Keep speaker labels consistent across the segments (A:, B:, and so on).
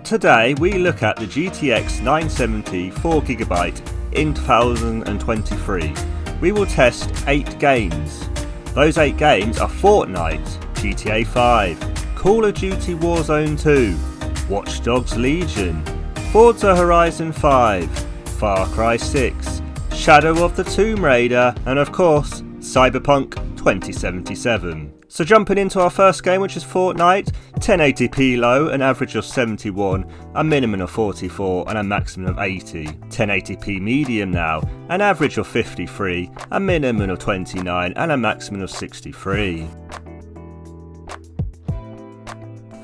A: Today we look at the GTX 970 4GB in 2023. We will test 8 games. Those 8 games are Fortnite, GTA 5, Call of Duty Warzone 2, Watch Dogs Legion, Forza Horizon 5, Far Cry 6, Shadow of the Tomb Raider, and of course, Cyberpunk 2077. So jumping into our first game, which is Fortnite, 1080p low, an average of 71, a minimum of 44 and a maximum of 80. 1080p medium now, an average of 53, a minimum of 29 and a maximum of 63.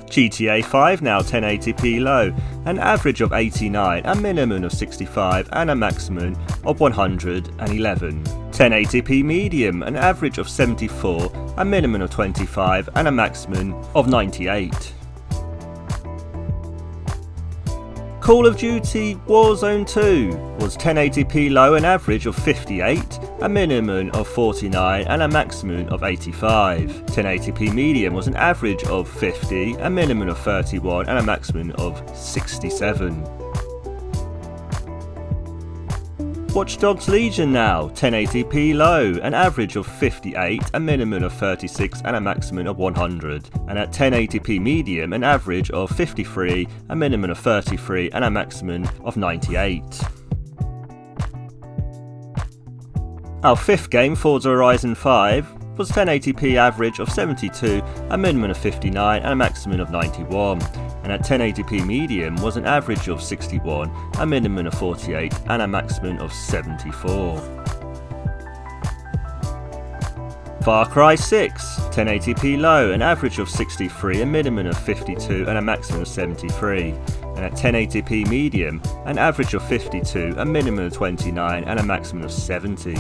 A: GTA 5 now 1080p low, an average of 89, a minimum of 65 and a maximum of 111. 1080p medium, an average of 74, a minimum of 25 and a maximum of 98. Call of Duty Warzone 2 was 1080p low, an average of 58, a minimum of 49 and a maximum of 85. 1080p medium was an average of 50, a minimum of 31 and a maximum of 67. Watch Dogs Legion now, 1080p low, an average of 58, a minimum of 36 and a maximum of 100. And at 1080p medium, an average of 53, a minimum of 33 and a maximum of 98. Our fifth game, Forza Horizon 5, was 1080p average of 72, a minimum of 59 and a maximum of 91. And at 1080p medium was an average of 61, a minimum of 48 and a maximum of 74. Far Cry 6, 1080p low, an average of 63, a minimum of 52 and a maximum of 73. And at 1080p medium, an average of 52, a minimum of 29 and a maximum of 70.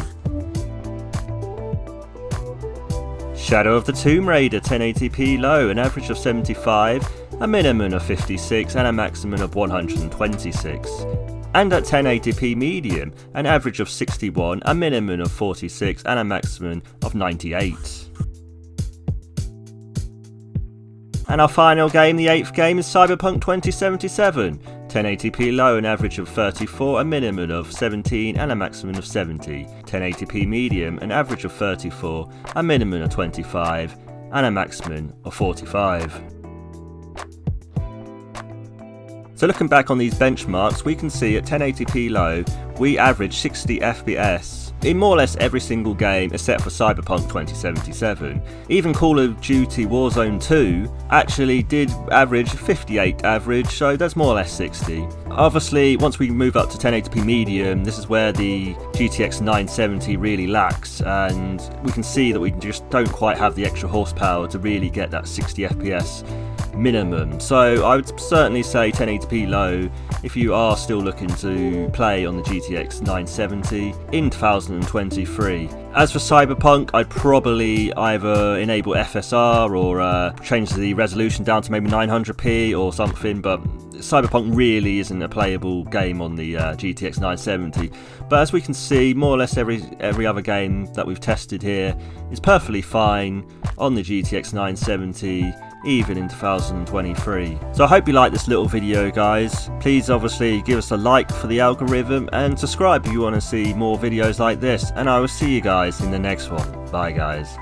A: Shadow of the Tomb Raider 1080p low, an average of 75, a minimum of 56 and a maximum of 126. And at 1080p medium, an average of 61, a minimum of 46 and a maximum of 98. And our final game, the 8th game, is Cyberpunk 2077. 1080p low, an average of 34, a minimum of 17 and a maximum of 70. 1080p medium, an average of 34, a minimum of 25 and a maximum of 45. So looking back on these benchmarks, we can see at 1080p low, we average 60 FPS in more or less every single game except for Cyberpunk 2077. Even Call of Duty Warzone 2 actually did average 58 average, so that's more or less 60. Obviously, once we move up to 1080p medium, this is where the GTX 970 really lacks, and we can see that we just don't quite have the extra horsepower to really get that 60 FPS minimum. So I would certainly say 1080p low if you are still looking to play on the GTX 970 in 2023. As for Cyberpunk, I'd probably either enable FSR or change the resolution down to maybe 900p or something, but Cyberpunk really isn't a playable game on the GTX 970. But as we can see, more or less every other game that we've tested here is perfectly fine on the GTX 970, even in 2023. So I hope you like this little video, guys. Please obviously give us a like for the algorithm and subscribe if you want to see more videos like this, and I will see you guys in the next one. Bye guys.